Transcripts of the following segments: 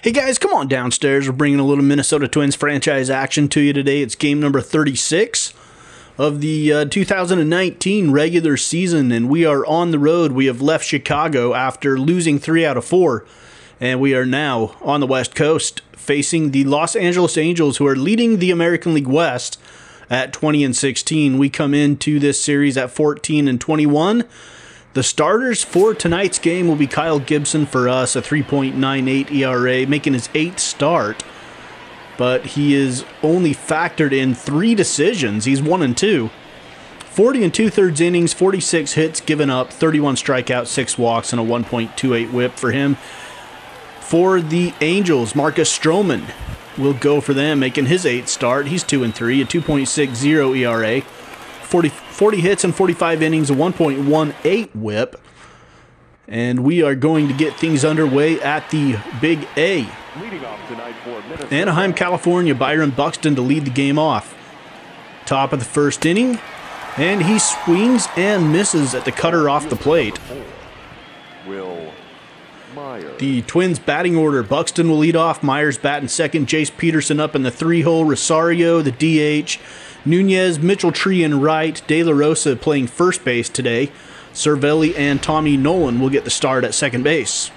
Hey guys, come on downstairs. We're bringing a little Minnesota Twins franchise action to you today. It's game number 36 of the 2019 regular season, and we are on the road. We have left Chicago after losing 3 out of 4, and we are now on the West Coast facing the Los Angeles Angels, who are leading the American League West at 20-16. We come into this series at 14-21. The starters for tonight's game will be Kyle Gibson for us, a 3.98 ERA, making his 8th start. But he is only factored in 3 decisions. He's 1-2. 40 2/3 innings, 46 hits given up, 31 strikeouts, 6 walks, and a 1.28 whip for him. For the Angels, Marcus Stroman will go for them, making his 8th start. He's 2-3, a 2.60 ERA. 40 hits and 45 innings, a 1.18 whip. And we are going to get things underway at the Big A. Anaheim, California, Byron Buxton to lead the game off. Top of the first inning, and he swings and misses at the cutter off the plate. The Twins batting order: Buxton will lead off, Myers batting second, Jace Peterson up in the 3-hole, Rosario the DH, Nunez, Mitchell Tree in right, De La Rosa playing first base today. Cervelli and Tommy Nolan will get the start at second base.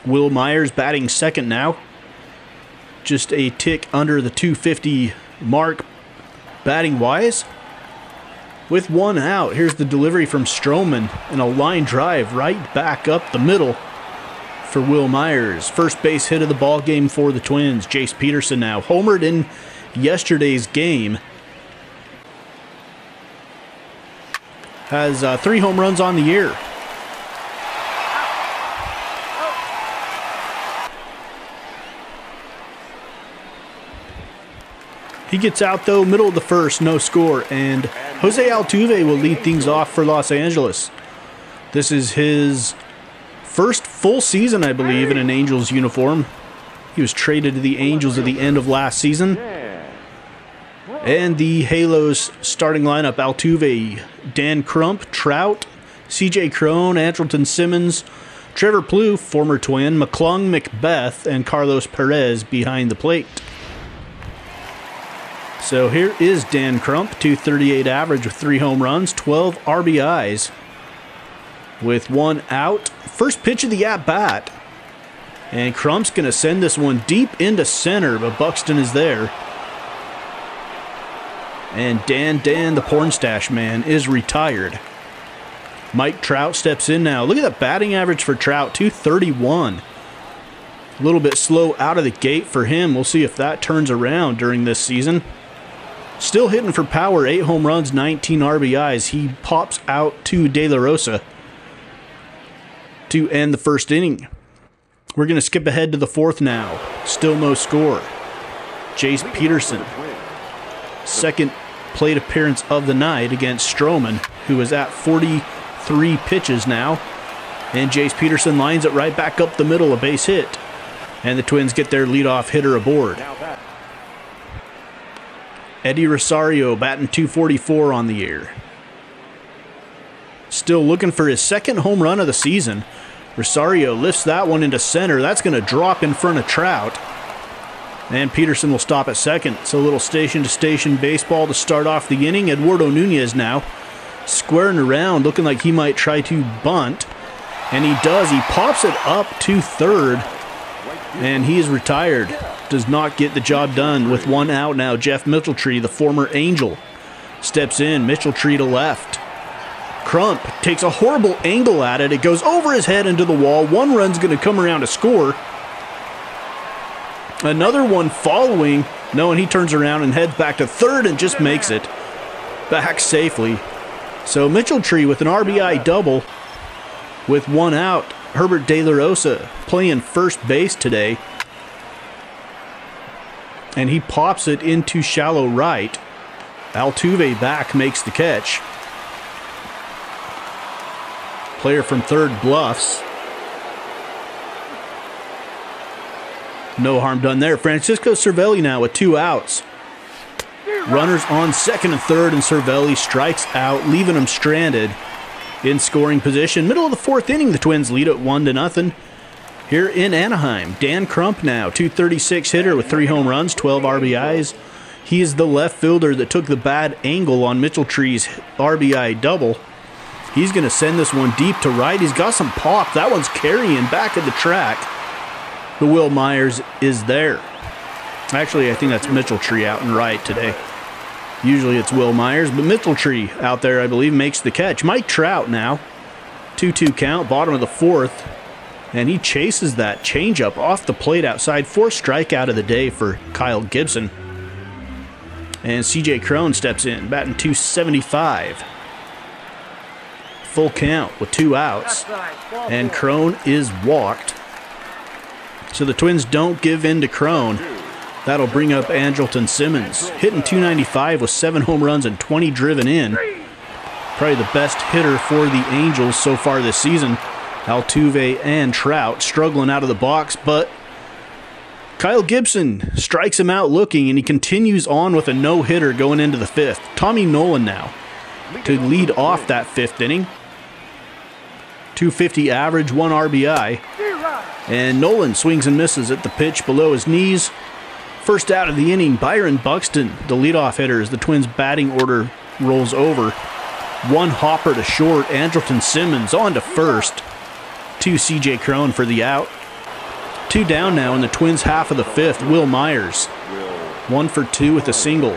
Will Myers batting second now. Just a tick under the 250 mark batting-wise. With 1 out, here's the delivery from Stroman and a line drive right back up the middle for Will Myers. First base hit of the ball game for the Twins. Jace Peterson now homered in yesterday's game. Has 3 home runs on the year. He gets out though, middle of the first, no score, and Jose Altuve will lead things off for Los Angeles. This is his first full season, I believe, in an Angels uniform. He was traded to the Angels at the end of last season. And the Halos starting lineup: Altuve, Dan Crump, Trout, CJ Cron, Andrelton Simmons, Trevor Plouffe, former Twin, McClung, Macbeth, and Carlos Perez behind the plate. So here is Dan Crump, .238 average with 3 home runs, 12 RBIs. With 1 out, first pitch of the at-bat. And Crump's going to send this one deep into center, but Buxton is there. And Dan, the porn stash man, is retired. Mike Trout steps in now. Look at that batting average for Trout, .231. A little bit slow out of the gate for him. We'll see if that turns around during this season. Still hitting for power, 8 home runs, 19 RBIs. He pops out to De La Rosa to end the first inning. We're going to skip ahead to the 4th now. Still no score. Jace Peterson, second plate appearance of the night against Stroman, who is at 43 pitches now. And Jace Peterson lines it right back up the middle, a base hit. And the Twins get their leadoff hitter aboard. Eddie Rosario batting .244 on the year. Still looking for his 2nd home run of the season. Rosario lifts that one into center. That's going to drop in front of Trout. And Peterson will stop at second. It's a little station-to-station baseball to start off the inning. Eduardo Nunez now squaring around, looking like he might try to bunt. And he does. He pops it up to third. And he is retired. Does not get the job done. With 1 out now, Jeff Mitchelltree, the former Angel, steps in. Mitchelltree to left. Crump takes a horrible angle at it. It goes over his head into the wall. 1 run's going to come around to score. Another one following. No, and he turns around and heads back to third and just makes it back safely. So Mitchelltree with an RBI double. With 1 out, Herbert De La Rosa playing first base today. And he pops it into shallow right. Altuve back makes the catch. Player from third bluffs. No harm done there. Francisco Cervelli now with 2 outs. Runners on second and third, and Cervelli strikes out, leaving him stranded in scoring position. Middle of the 4th inning, the Twins lead at 1-0. Here in Anaheim, Dan Crump now, 236 hitter with 3 home runs, 12 RBIs. He is the left fielder that took the bad angle on Mitchell-Tree's RBI double. He's going to send this one deep to right. He's got some pop. That one's carrying back at the track. The Will Myers is there. Actually, I think that's Mitchell-Tree out and right today. Usually it's Will Myers, but Mitchell-Tree out there, I believe, makes the catch. Mike Trout now, 2-2 count, bottom of the 4th. And he chases that changeup off the plate outside. 4th strikeout of the day for Kyle Gibson. And C.J. Cron steps in, batting .275. Full count with 2 outs. And Cron is walked. So the Twins don't give in to Cron. That'll bring up Andrelton Simmons, hitting .295 with 7 home runs and 20 driven in. Probably the best hitter for the Angels so far this season. Altuve and Trout struggling out of the box, but Kyle Gibson strikes him out looking, and he continues on with a no-hitter going into the 5th. Tommy Nolan now to lead off that 5th inning. .250 average, 1 RBI. And Nolan swings and misses at the pitch below his knees. First out of the inning, Byron Buxton, the leadoff hitter, as the Twins' batting order rolls over. 1 hopper to short, Andrelton Simmons on to first. 2 C.J. Cron for the out. 2 down now in the Twins' half of the 5th. Will Myers, 1 for 2 with a single.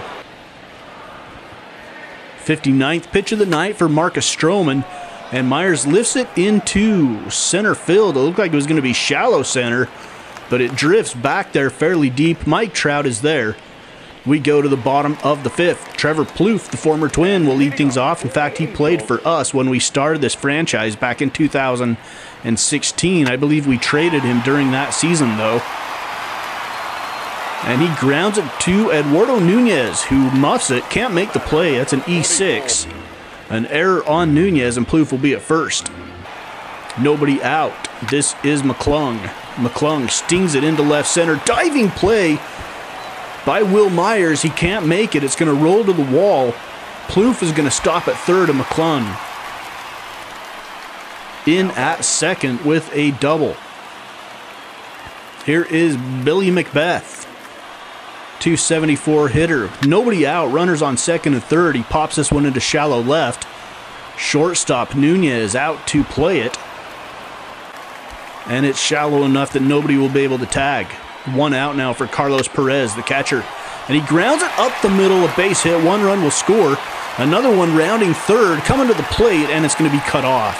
59th pitch of the night for Marcus Stroman, and Myers lifts it into center field. It looked like it was going to be shallow center, but it drifts back there fairly deep. Mike Trout is there. We go to the bottom of the 5th. Trevor Plouffe, the former Twin, will lead things off. In fact, he played for us when we started this franchise back in 2016. I believe we traded him during that season, though. And he grounds it to Eduardo Nunez, who muffs it, can't make the play. That's an E6. An error on Nunez, and Plouffe will be at first. Nobody out. This is McClung. McClung stings it into left center. Diving play by Will Myers. He can't make it. It's going to roll to the wall. Plouffe is going to stop at third, and McClung in at second with a double. Here is Billy Macbeth, .274 hitter. Nobody out. Runners on second and third. He pops this one into shallow left. Shortstop Nunez out to play it. And it's shallow enough that nobody will be able to tag. 1 out now for Carlos Perez, the catcher. And he grounds it up the middle, a base hit. 1 run will score. Another one rounding third, coming to the plate, and it's going to be cut off.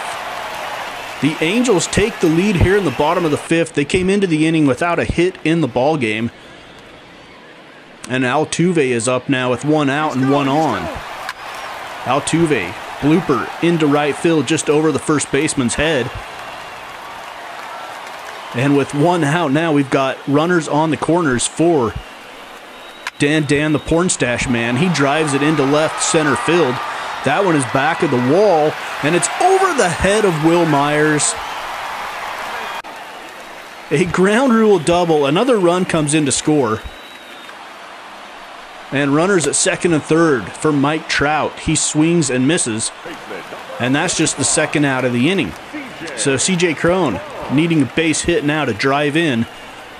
The Angels take the lead here in the bottom of the 5th. They came into the inning without a hit in the ball game. And Altuve is up now with 1 out and 1 on. Altuve, blooper into right field just over the first baseman's head. And with 1 out now, we've got runners on the corners for Dan the porn stash man. He drives it into left center field. That one is back of the wall, and it's over the head of Will Myers. A ground rule double. Another run comes in to score. And runners at second and third for Mike Trout. He swings and misses. And that's just the 2nd out of the inning. So C.J. Cron needing a base hit now to drive in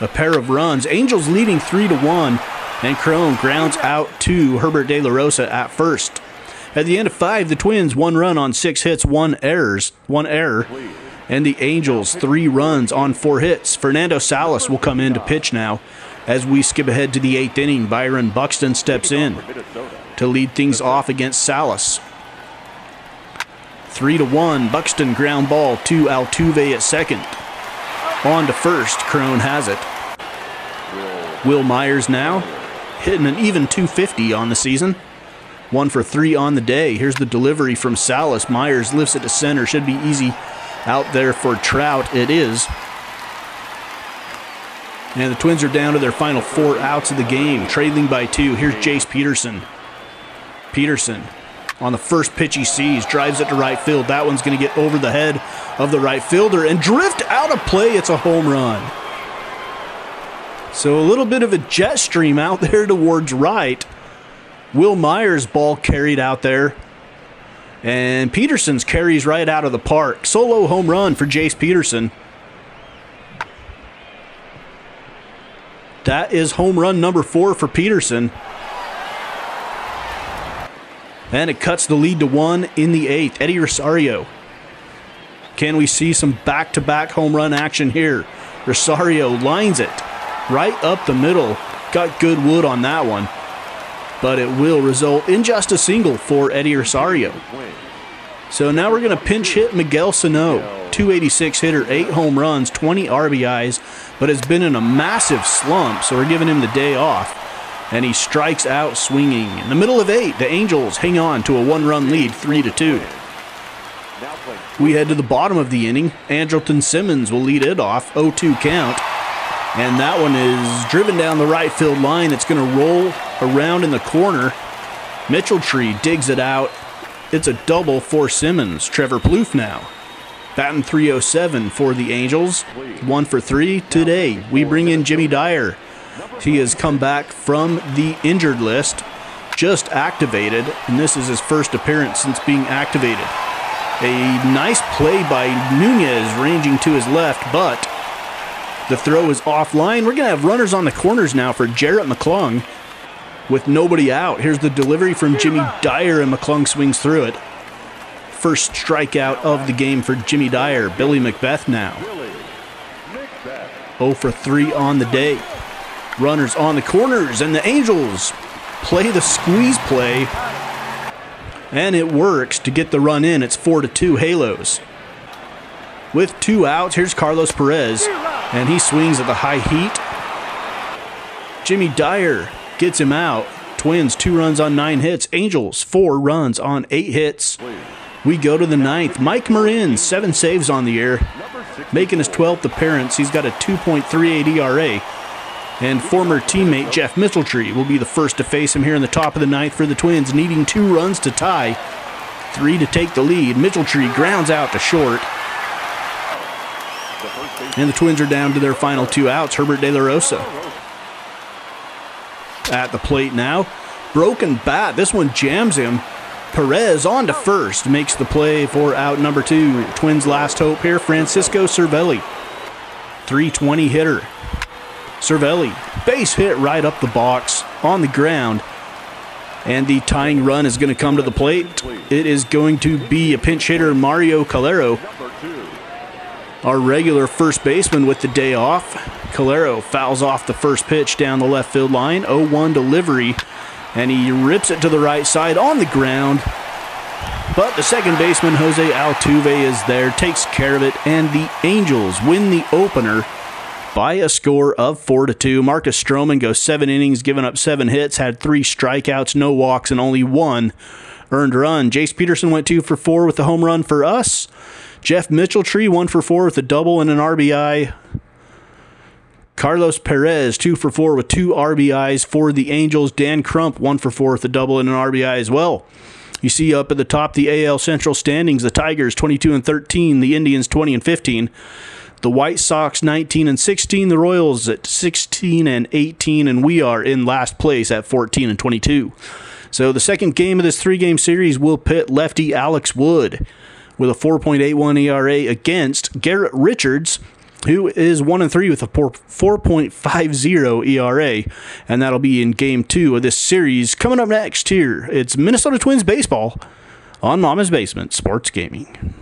a pair of runs. Angels leading 3-1. And Cron grounds out to Herbert De La Rosa at first. At the end of 5, the Twins 1 run on 6 hits, 1 error. And the Angels 3 runs on 4 hits. Fernando Salas will come in to pitch now. As we skip ahead to the 8th inning, Byron Buxton steps in to lead things off against Salas. 3-1, Buxton ground ball to Altuve at second. On to first, Cron has it. Will Myers now hitting an even .250 on the season. 1 for 3 on the day. Here's the delivery from Salas. Myers lifts it to center. Should be easy out there for Trout. It is. And the Twins are down to their final 4 outs of the game, trailing by 2. Here's Jace Peterson. Peterson on the first pitch he sees, drives it to right field. That one's going to get over the head of the right fielder and drift out of play. It's a home run. So a little bit of a jet stream out there towards right. Will Myers' ball carried out there. And Peterson's carries right out of the park. Solo home run for Jace Peterson. That is home run number 4 for Peterson. And it cuts the lead to 1 in the 8th. Eddie Rosario. Can we see some back-to-back home run action here? Rosario lines it right up the middle. Got good wood on that one. But it will result in just a single for Eddie Rosario. So now we're going to pinch hit Miguel Sano. 286 hitter, 8 home runs, 20 RBIs, but has been in a massive slump, so we're giving him the day off. And he strikes out swinging. In the middle of 8, the Angels hang on to a 1-run lead, 3-2. We head to the bottom of the inning. Andrelton Simmons will lead it off, 0-2 count. And that one is driven down the right field line. It's going to roll around in the corner. Mitchell-Tree digs it out. It's a double for Simmons. Trevor Plouffe now. Batting .307 for the Angels. 1 for 3 today. We bring in Jimmy Dyer. He has come back from the injured list. Just activated. And this is his first appearance since being activated. A nice play by Nunez ranging to his left, but the throw is offline. We're going to have runners on the corners now for Jarrett McClung with nobody out. Here's the delivery from Jimmy Dyer, and McClung swings through it. First strikeout of the game for Jimmy Dyer. Billy Macbeth now. 0 for 3 on the day. Runners on the corners, and the Angels play the squeeze play. And it works to get the run in. It's 4-2 Halos. With 2 outs, here's Carlos Perez, and he swings at the high heat. Jimmy Dyer gets him out. Twins 2 runs on 9 hits. Angels 4 runs on 8 hits. We go to the 9th. Mike Marin, 7 saves on the year, making his 12th appearance. He's got a 2.38 ERA. And former teammate Jeff Mitchell-Tree will be the first to face him here in the top of the 9th for the Twins, needing 2 runs to tie, 3 to take the lead. Mitchell-Tree grounds out to short. And the Twins are down to their final 2 outs. Herbert De La Rosa at the plate now. Broken bat. This one jams him. Perez on to first. Makes the play for out number 2. Twins' last hope here, Francisco Cervelli. .320 hitter. Cervelli, base hit right up the box on the ground. And the tying run is going to come to the plate. It is going to be a pinch hitter, Mario Calero. Our regular first baseman with the day off. Calero fouls off the first pitch down the left field line. 0-1 delivery. And he rips it to the right side on the ground. But the second baseman, Jose Altuve, is there, takes care of it. And the Angels win the opener by a score of 4-2. Marcus Stroman goes 7 innings, giving up 7 hits, had 3 strikeouts, no walks, and only 1 earned run. Jace Peterson went 2 for 4 with the home run for us. Jeff Mitchell-Tree 1 for 4 with a double and an RBI. Carlos Perez 2 for 4 with 2 RBIs for the Angels. Dan Crump 1 for 4 with a double and an RBI as well. You see up at the top the AL Central standings, the Tigers 22-13, the Indians 20-15. The White Sox 19-16, the Royals at 16-18, and we are in last place at 14-22. So the second game of this 3-game series will pit lefty Alex Wood with a 4.81 ERA against Garrett Richards, who is 1-3 with a 4.50 ERA, and that'll be in Game 2 of this series. Coming up next here, it's Minnesota Twins baseball on Mama's Basement Sports Gaming.